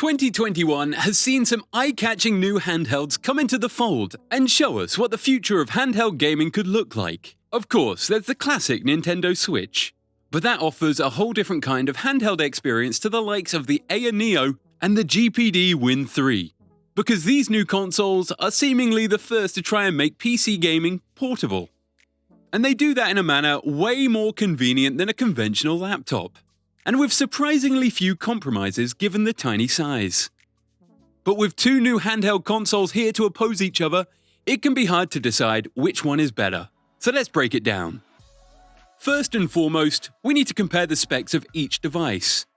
2021 has seen some eye-catching new handhelds come into the fold and show us what the future of handheld gaming could look like. Of course, there's the classic Nintendo Switch, but that offers a whole different kind of handheld experience to the likes of the Neo and the Gpd Win 3, because these new consoles are seemingly the first to try and make PC gaming portable. And they do that in a manner way more convenient than a conventional laptop, and with surprisingly few compromises given the tiny size. But with two new handheld consoles here to oppose each other, it can be hard to decide which one is better. So let's break it down. First and foremost, we need to compare the specs of each device.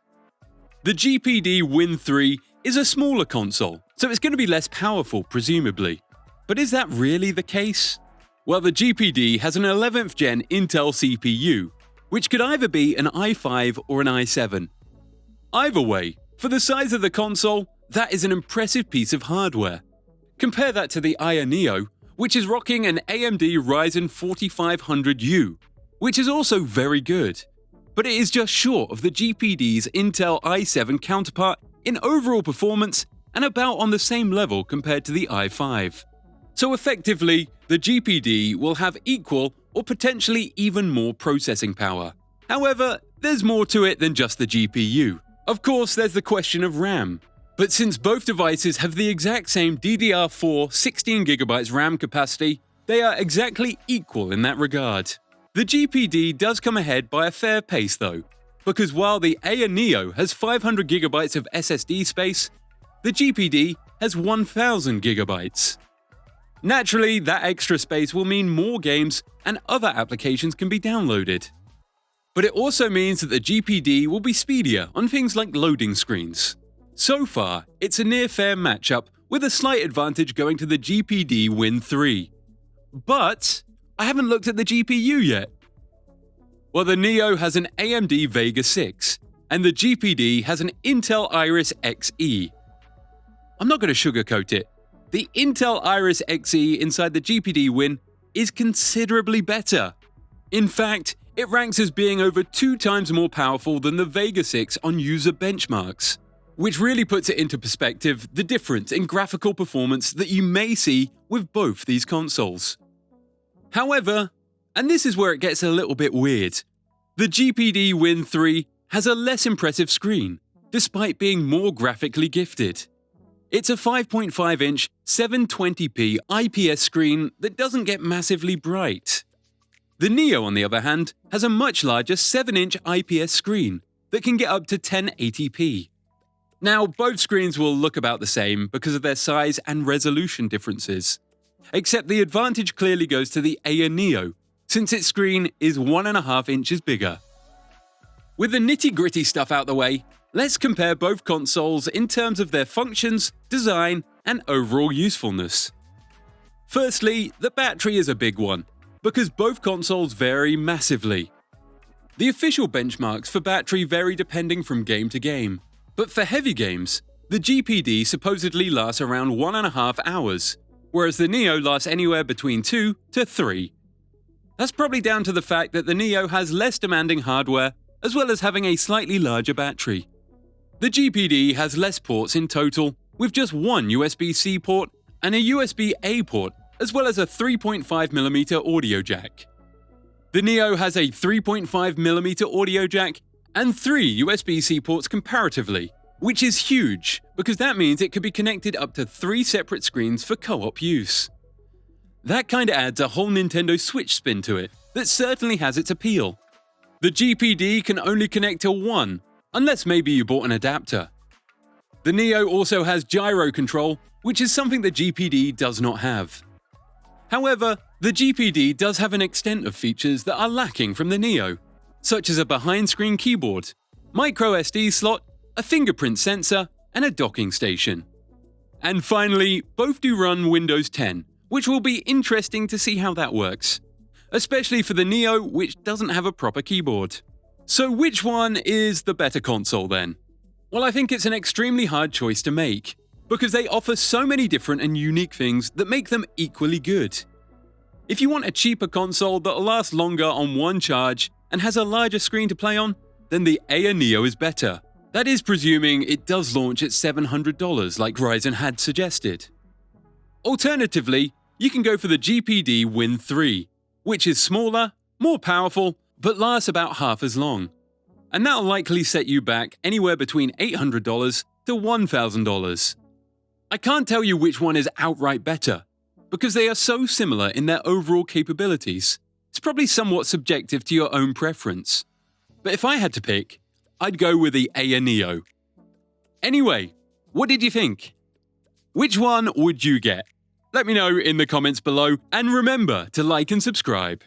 The Gpd Win 3 is a smaller console, so it's going to be less powerful presumably. But is that really the case? Well, the Gpd has an 11th gen Intel CPU, which could either be an i5 or an i7. Either way, for the size of the console, that is an impressive piece of hardware. Compare that to the Neo, which is rocking an AMD Ryzen 4500U, which is also very good, but it is just short of the Gpd's Intel i7 counterpart in overall performance and about on the same level compared to the i5. So effectively, the Gpd will have equal or potentially even more processing power. However, there's more to it than just the GPU. Of course, there's the question of RAM. But since both devices have the exact same DDR4 16GB RAM capacity, they are exactly equal in that regard. The Gpd does come ahead by a fair pace though, because while the Neo has 500GB of SSD space, the Gpd has 1000GB. Naturally, that extra space will mean more games and other applications can be downloaded. But it also means that the Gpd will be speedier on things like loading screens. So far, it's a near fair matchup with a slight advantage going to the Gpd Win 3. But I haven't looked at the GPU yet. Well, the Neo has an AMD Vega 6, and the Gpd has an Intel Iris Xe. I'm not going to sugarcoat it. The Intel Iris Xe inside the Gpd Win is considerably better. In fact, it ranks as being over 2 times more powerful than the Vega 6 on user benchmarks, which really puts it into perspective the difference in graphical performance that you may see with both these consoles. However, and this is where it gets a little bit weird, the Gpd Win 3 has a less impressive screen, despite being more graphically gifted. It's a 5.5-inch 720p IPS screen that doesn't get massively bright. The Neo, on the other hand, has a much larger 7-inch IPS screen that can get up to 1080p. Now, both screens will look about the same because of their size and resolution differences, except the advantage clearly goes to the Neo, since its screen is 1.5 inches bigger. With the nitty-gritty stuff out the way, let's compare both consoles in terms of their functions, design, and overall usefulness. Firstly, the battery is a big one, because both consoles vary massively. The official benchmarks for battery vary depending from game to game, but for heavy games, the Gpd supposedly lasts around 1.5 hours, whereas the Neo lasts anywhere between 2 to 3. That's probably down to the fact that the Neo has less demanding hardware, as well as having a slightly larger battery. The Gpd has less ports in total, with just one USB-C port and a USB-A port, as well as a 3.5mm audio jack. The Neo has a 3.5mm audio jack and 3 USB-C ports comparatively, which is huge because that means it could be connected up to 3 separate screens for co-op use. That kinda adds a whole Nintendo Switch spin to it that certainly has its appeal. The Gpd can only connect to one, unless maybe you bought an adapter. The Neo also has gyro control, which is something the Gpd does not have. However, the Gpd does have an extent of features that are lacking from the Neo, such as a behind-screen keyboard, micro SD slot, a fingerprint sensor, and a docking station. And finally, both do run Windows 10, which will be interesting to see how that works, especially for the Neo, which doesn't have a proper keyboard. So which one is the better console then? Well, I think it's an extremely hard choice to make, because they offer so many different and unique things that make them equally good. If you want a cheaper console that'll last longer on one charge and has a larger screen to play on, then the Neo is better. That is presuming it does launch at $700 like Ryzen had suggested. Alternatively, you can go for the GPD Win 3, which is smaller, more powerful, but lasts about half as long. And that'll likely set you back anywhere between $800 to $1,000. I can't tell you which one is outright better, because they are so similar in their overall capabilities. It's probably somewhat subjective to your own preference. But if I had to pick, I'd go with the Aya Neo. Anyway, what did you think? Which one would you get? Let me know in the comments below, and remember to like and subscribe.